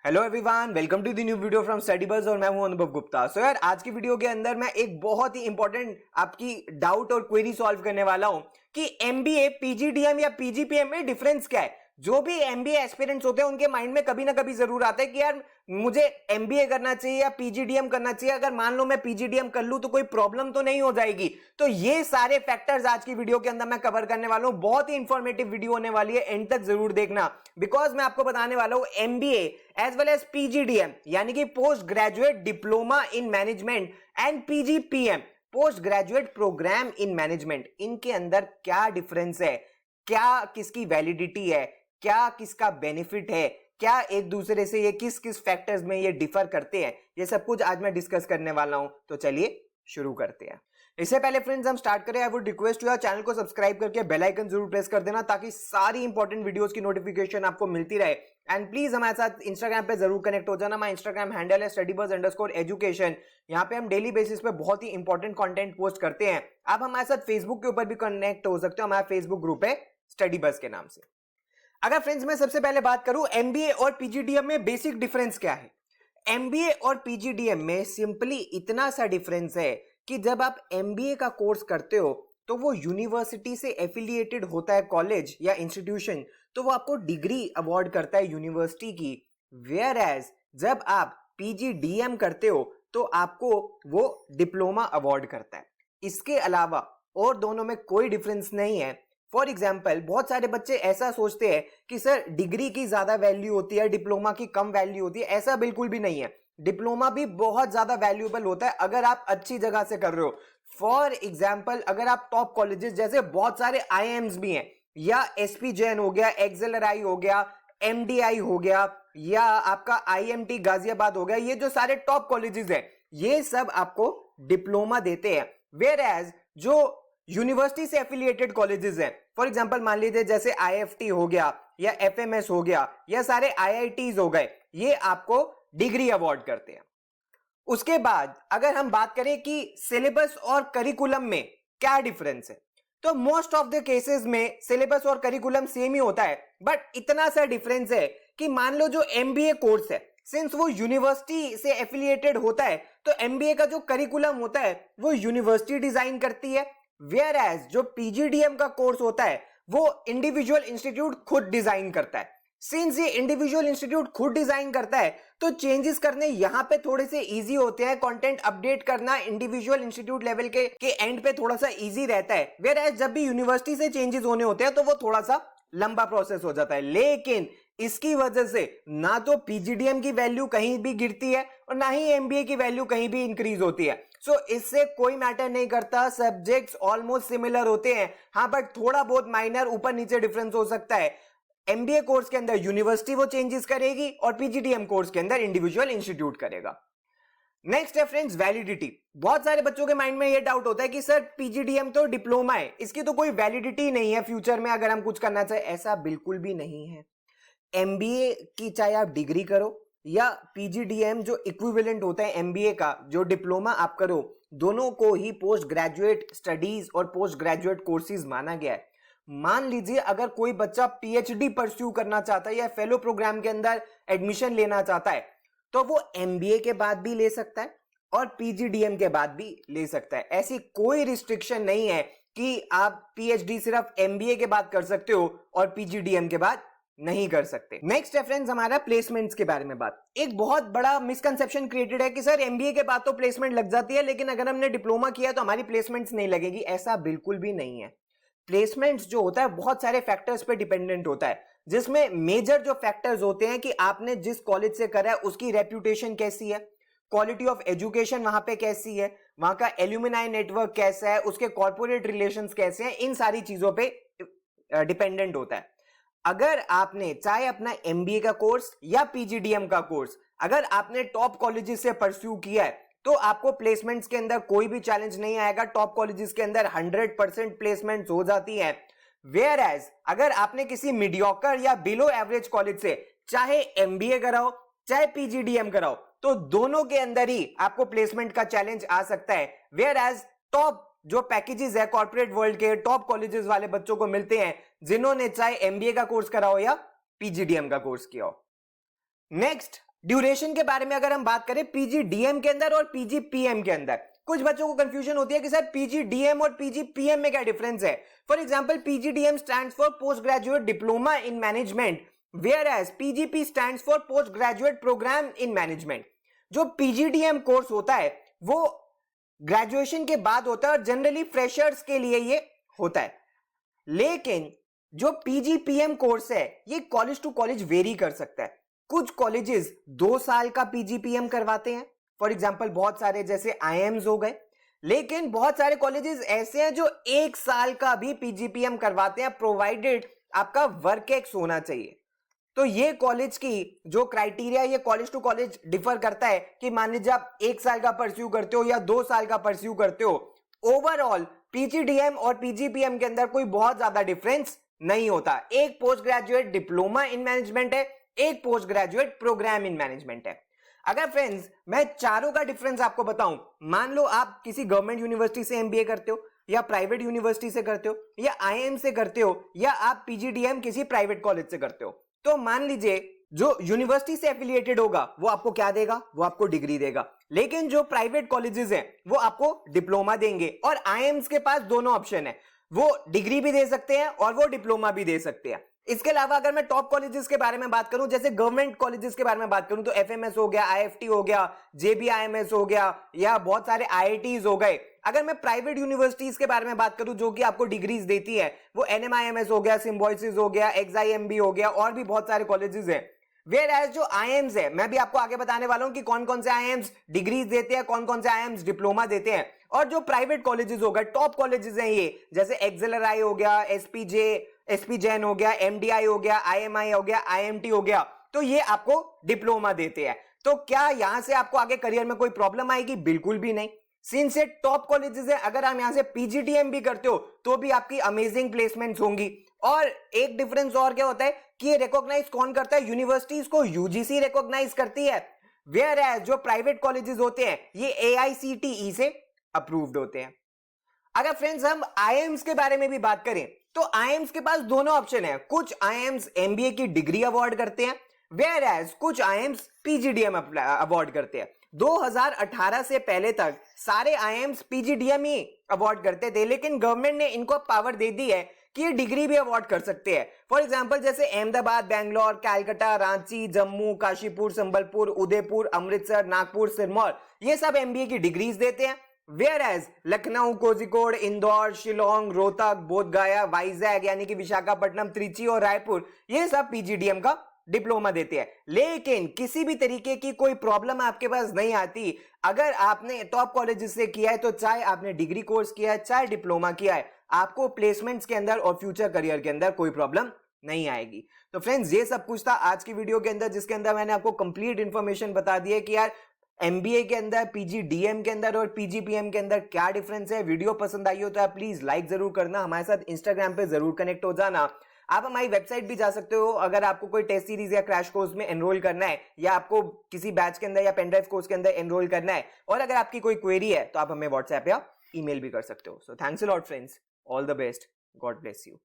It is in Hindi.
Hello everyone, welcome to the new video from Study Buzz और मैं हूं अनुभव गुप्ता। सो यार, आज की वीडियो के अंदर मैं एक बहुत ही इंपॉर्टेंट आपकी डाउट और क्वेरी सॉल्व करने वाला हूं कि एमबीए, पीजीडीएम या पीजीपीएम में डिफरेंस क्या है। जो भी एमबीए एस्पिरेंट्स होते हैं उनके माइंड में कभी ना कभी जरूर आता है कि यार मुझे एमबीए करना चाहिए या पीजीडीएम करना चाहिए। अगर मान लो मैं पीजीडीएम कर लूं तो कोई प्रॉब्लम तो नहीं हो जाएगी। तो ये सारे फैक्टर्स आज की वीडियो के अंदर मैं कवर करने वाला हूं। बहुत ही इंफॉर्मेटिव वीडियो होने वाली है, एंड तक जरूर देखना, बिकॉज मैं आपको बताने वाला हूं MBA as well as PGDM यानी कि post graduate diploma in management and PGPM post graduate programme in management, इनके अंदर क्या डिफरेंस है, क्या किसकी वैलिडिटी है, क्या किसका बेनिफिट है, क्या एक दूसरे से ये किस किस फैक्टर्स में ये डिफर करते हैं, ये सब कुछ आज मैं डिस्कस करने वाला हूं। तो चलिए शुरू करते हैं। इससे पहले फ्रेंड्स हम स्टार्ट करें, I would request you channel को सब्सक्राइब करके बेल आइकन जरूर प्रेस कर देना ताकि सारी इंपॉर्टेंट वीडियोस की नोटिफिकेशन आपको मिलती रहे। एंड प्लीज हमारे साथ इंस्टाग्राम पे जरूर कनेक्ट हो जाना। हमारा इंस्टाग्राम हैंडल है studybuzz_education। यहाँ पे हम डेली बेसिस पे बहुत ही इंपॉर्टेंट कंटेंट पोस्ट करते हैं। आप हमारे साथ फेसबुक के ऊपर भी कनेक्ट हो सकते हो, हमारा फेसबुक ग्रुप है स्टडी बज़ के नाम से। अगर फ्रेंड्स मैं सबसे पहले बात करूं एमबीए और पीजीडीएम में बेसिक डिफरेंस क्या है। एमबीए और पीजीडीएम में सिंपली इतना सा डिफरेंस है कि जब आप एमबीए का कोर्स करते हो तो वो यूनिवर्सिटी से एफिलिएटेड होता है, कॉलेज या इंस्टीट्यूशन, तो वो आपको डिग्री अवार्ड करता है यूनिवर्सिटी की। वेयर एज जब आप पीजीडीएम करते हो तो आपको वो डिप्लोमा अवार्ड करता है। इसके अलावा और दोनों में कोई डिफरेंस नहीं है। फॉर एग्जाम्पल, बहुत सारे बच्चे ऐसा सोचते हैं कि सर डिग्री की ज्यादा वैल्यू होती है, डिप्लोमा की कम वैल्यू होती है। ऐसा बिल्कुल भी नहीं है। डिप्लोमा भी बहुत ज्यादा वैल्यूएबल होता है अगर आप अच्छी जगह से कर रहे हो। फॉर एग्जाम्पल, अगर आप टॉप कॉलेजेस जैसे बहुत सारे आईएम्स भी हैं, या एसपी जैन हो गया, एक्सेलराई हो गया, एमडीआई हो गया, या आपका आईएमटी गाजियाबाद हो गया, ये जो सारे टॉप कॉलेजेस हैं ये सब आपको डिप्लोमा देते हैं। वेयर एज जो यूनिवर्सिटी से एफिलिएटेड कॉलेजेस हैं, फॉर एग्जांपल मान लीजिए जैसे आईएफटी हो गया या एफएमएस हो गया या सारे आईआईटीज हो गए, ये आपको डिग्री अवार्ड करते हैं। उसके बाद अगर हम बात करें कि सिलेबस और करिकुलम में क्या डिफरेंस है, तो मोस्ट ऑफ द केसेस में सिलेबस और करिकुलम सेम ही होता है, बट इतना सा डिफरेंस है कि मान लो जो एमबीए कोर्स है, सिंस वो यूनिवर्सिटी से एफिलिएटेड होता है तो एमबीए का जो करिकुलम होता है वो यूनिवर्सिटी डिजाइन करती है। वेयर एज जो पीजीडीएम का कोर्स होता है वो इंडिविजुअल इंस्टीट्यूट खुद डिजाइन करता है। सिंस ये इंडिविजुअल इंस्टीट्यूट खुद डिजाइन करता है तो चेंजेस करने यहां पे थोड़े से इजी होते हैं। कंटेंट अपडेट करना इंडिविजुअल इंस्टीट्यूट लेवल के एंड पे थोड़ा सा इजी रहता है। वेयर एज जब भी यूनिवर्सिटी से चेंजेस होने होते हैं तो वो थोड़ा सा लंबा प्रोसेस हो जाता है। लेकिन इसकी वजह से ना तो पीजीडीएम की वैल्यू कहीं भी गिरती है और ना ही एमबीए की वैल्यू कहीं भी इंक्रीज होती है। सो इससे कोई मैटर नहीं करता, सब्जेक्ट्स ऑलमोस्ट सिमिलर होते हैं। हाँ, बट थोड़ा बहुत माइनर ऊपर नीचे डिफरेंस हो सकता है। एमबीए कोर्स के अंदर यूनिवर्सिटी वो चेंजेस करेगी और पीजीडीएम कोर्स के अंदर इंडिविजुअल इंस्टीट्यूट करेगा। नेक्स्ट है फ्रेंड्स वैलिडिटी। बहुत सारे बच्चों के माइंड में ये डाउट होता है कि सर पीजीडीएम तो डिप्लोमा है, इसकी तो कोई वैलिडिटी नहीं है फ्यूचर में अगर हम कुछ करना चाहे। ऐसा बिल्कुल भी नहीं है। एमबीए की चाहे आप डिग्री करो या पीजीडीएम जो इक्विवेलेंट होता है एमबीए का, जो डिप्लोमा आप करो, दोनों को ही पोस्ट ग्रेजुएट स्टडीज और पोस्ट ग्रेजुएट कोर्सेज माना गया है। मान लीजिए अगर कोई बच्चा पीएचडी परस्यू करना चाहता है या फेलो प्रोग्राम के अंदर एडमिशन लेना चाहता है तो वो एमबीए के बाद भी ले सकता है और पीजीडीएम के बाद भी ले सकता है। ऐसी कोई रिस्ट्रिक्शन नहीं है कि आप पीएचडी सिर्फ एमबीए के बाद कर सकते हो और पीजीडीएम के बाद नहीं कर सकते। नेक्स्ट है फ्रेंड्स हमारा प्लेसमेंट्स के बारे में बात। एक बहुत बड़ा मिसकंसेप्शन क्रिएटेड है कि सर एमबीए के बाद तो प्लेसमेंट लग जाती है, लेकिन अगर हमने डिप्लोमा किया तो हमारी प्लेसमेंट्स नहीं लगेगी। ऐसा बिल्कुल भी नहीं है। प्लेसमेंट्स जो होता है बहुत सारे फैक्टर्स पे डिपेंडेंट होता है, जिसमें मेजर जो फैक्टर्स होते हैं कि आपने जिस कॉलेज से करा है उसकी रेप्यूटेशन कैसी है, क्वालिटी ऑफ एजुकेशन वहां पे कैसी है, वहां का एल्यूमिनाई नेटवर्क कैसा है, उसके कॉर्पोरेट रिलेशंस कैसे हैं, इन सारी चीजों पे डिपेंडेंट होता है। अगर आपने चाहे अपना एमबीए का कोर्स या पीजीडीएम का कोर्स अगर आपने टॉप कॉलेजेस से परस्यू किया है तो आपको प्लेसमेंट्स के अंदर कोई भी चैलेंज नहीं आएगा। टॉप कॉलेजेस के अंदर 100% प्लेसमेंट्स हो जाती है। वेयर एज अगर आपने किसी मीडियोकर या बिलो एवरेज कॉलेज से चाहे एमबीए कराओ चाहे पीजीडीएम कराओ तो दोनों के अंदर ही आपको प्लेसमेंट का चैलेंज आ सकता है। वेयर एज टॉप जो पैकेजेस है कॉर्पोरेट वर्ल्ड के टॉप कॉलेजेस वाले बच्चों को मिलते हैं जिन्होंने चाहे एमबीए का कोर्स करा हो या पीजीडीएम का कोर्स किया हो। नेक्स्ट ड्यूरेशन के बारे में अगर हम बात करें पीजीडीएम के अंदर और पीजीपीएम के अंदर, कुछ बच्चों को कंफ्यूजन होती है कि सर पीजीडीएम और पीजीपीएम में क्या डिफरेंस है। For example PGDM stands for post graduate diploma in management, whereas PGP stands for post graduate programme in management. जो पीजीडीएम कोर्स होता है वो ग्रेजुएशन के बाद होता है और जनरली फ्रेशर्स के लिए ये होता है, लेकिन जो पीजीपीएम कोर्स है ये कॉलेज टू कॉलेज वेरी कर सकता है। कुछ कॉलेजेस 2 साल का पीजीपीएम करवाते हैं, फॉर एग्जांपल बहुत सारे जैसे आईएम्स हो गए, लेकिन बहुत सारे कॉलेजेस ऐसे हैं जो 1 साल का भी पीजीपीएम करवाते हैं, प्रोवाइडेड आपका वर्क एक्स होना चाहिए। तो ये कॉलेज की जो क्राइटेरिया ये कॉलेज टू कॉलेज डिफर करता है कि मान लीजिए आप 1 साल का परस्यू करते हो या 2 साल का परस्यू करते हो, ओवरऑल पीजीडीएम और पीजीपीएम के अंदर कोई बहुत ज्यादा डिफरेंस नहीं होता। एक post graduate diploma in management है, एक post graduate programme in management है। अगर फ्रेंड्स मैं चारों का डिफरेंस आपको बताऊं, मान लो आप किसी गवर्नमेंट यूनिवर्सिटी से एमबीए करते हो या प्राइवेट यूनिवर्सिटी से करते हो या आईएम से करते हो या आप पीजीडीएम किसी प्राइवेट कॉलेज से करते हो, तो मान लीजिए जो यूनिवर्सिटी से एफिलिएटेड होगा वो आपको क्या देगा, वो आपको डिग्री देगा, लेकिन जो प्राइवेट कॉलेजेस हैं वो आपको डिप्लोमा देंगे। और आईएम्स के पास दोनों ऑप्शन है, वो डिग्री भी दे सकते हैं और वो डिप्लोमा भी दे सकते हैं। इसके अलावा अगर मैं टॉप कॉलेजेस के बारे में बात करूं, जैसे गवर्नमेंट कॉलेजेस के बारे में बात करूं, तो एफएमएस हो गया, आईएफटी हो गया, जेबीआईएमएस हो गया या बहुत सारे आईआईटीज हो गए। अगर मैं प्राइवेट यूनिवर्सिटीज के बारे में बात करूं जो कि आपको डिग्रीज देती है, वो एनएमआईएमएस हो गया, सिम्बोयसिस हो गया, एक्सआईएमबी हो गया और भी बहुत सारे कॉलेजेस हैं। वेयर एज जो आईएम्स है, मैं भी आपको आगे बताने वाला हूं कि कौन कौन से आईएम्स डिग्रीज देते हैं, कौन कौन से आईएम्स डिप्लोमा देते हैं। और जो प्राइवेट कॉलेजेस हो गए, टॉप कॉलेजेस हैं ये, जैसे एक्सेलराई हो गया, एसपी जैन हो गया, एमडीआई हो गया, आईएमआई हो गया, आईएमटी हो गया, तो ये आपको डिप्लोमा देते हैं। तो क्या यहां से आपको आगे करियर में कोई प्रॉब्लम आएगी? बिल्कुल भी नहीं। सिंस ये टॉप कॉलेजेस है, अगर हम यहां से पीजीडीएम भी करते हो तो भी आपकी अमेजिंग प्लेसमेंट्स होंगी। और एक डिफरेंस और क्या होता है कि ये रिकॉग्नाइज कौन करता है? यूनिवर्सिटीज को यूजीसी रिकॉग्नाइज करती है, वेयर एज जो प्राइवेट कॉलेजेस होते हैं ये एआईसीटीई से अप्रूव्ड होते हैं। अगर फ्रेंड्स हम आईएम्स के बारे में भी बात करें तो आईएम्स के पास दोनों ऑप्शन है। कुछ आईएम्स एमबीए की डिग्री अवार्ड करते हैं, वेयर एज कुछ आईएम्स पीजीडीएम अवार्ड करते हैं। 2018 से पहले तक सारे आईएम्स पीजीडीएम ही अवार्ड करते थे, लेकिन गवर्नमेंट ने इनको पावर दे दी है कि ये डिग्री भी अवार्ड कर सकते हैं। फॉर एग्जांपल जैसे अहमदाबाद, बैंगलोर, कलकत्ता, रांची, जम्मू, काशीपुर, संबलपुर, उदयपुर, अमृतसर, नागपुर, सिरमौर, ये सब एमबीए की डिग्रीज देते हैं। वेयर एज लखनऊ, कोझिकोड, इंदौर, शिलोंग, रोहतक, बोधगया, वाइजैग यानी कि विशाखापट्टनम, त्रिची और रायपुर, ये सब पीजीडीएम का डिप्लोमा देते हैं। लेकिन किसी भी तरीके की कोई प्रॉब्लम आपके पास नहीं आती अगर आपने टॉप कॉलेजेस से किया है, तो चाहे आपने डिग्री कोर्स किया है चाहे डिप्लोमा किया है, आपको प्लेसमेंट्स के अंदर और फ्यूचर करियर के अंदर कोई प्रॉब्लम नहीं आएगी। तो फ्रेंड्स ये सब कुछ था आज की वीडियो के अंदर, जिसके अंदर मैंने आपको कंप्लीट इंफॉर्मेशन बता दी है कि यार एमबीए के अंदर, पीजीडीएम के अंदर और पीजीपीएम के अंदर क्या डिफरेंस है। वीडियो पसंद आई हो तो आप प्लीज लाइक जरूर करना, हमारे साथ इंस्टाग्राम पे जरूर कनेक्ट हो जाना। आप हमारी वेबसाइट भी जा सकते हो अगर आपको कोई टेस्ट सीरीज या क्रैश कोर्स में एनरोल करना है, या आपको किसी बैच के अंदर या पेनड्राइव कोर्स के अंदर एनरोल करना है, और अगर आपकी कोई क्वेरी है तो आप हमें व्हाट्सएप या ईमेल भी कर सकते हो। So thanks a lot friends, all the best, God bless you.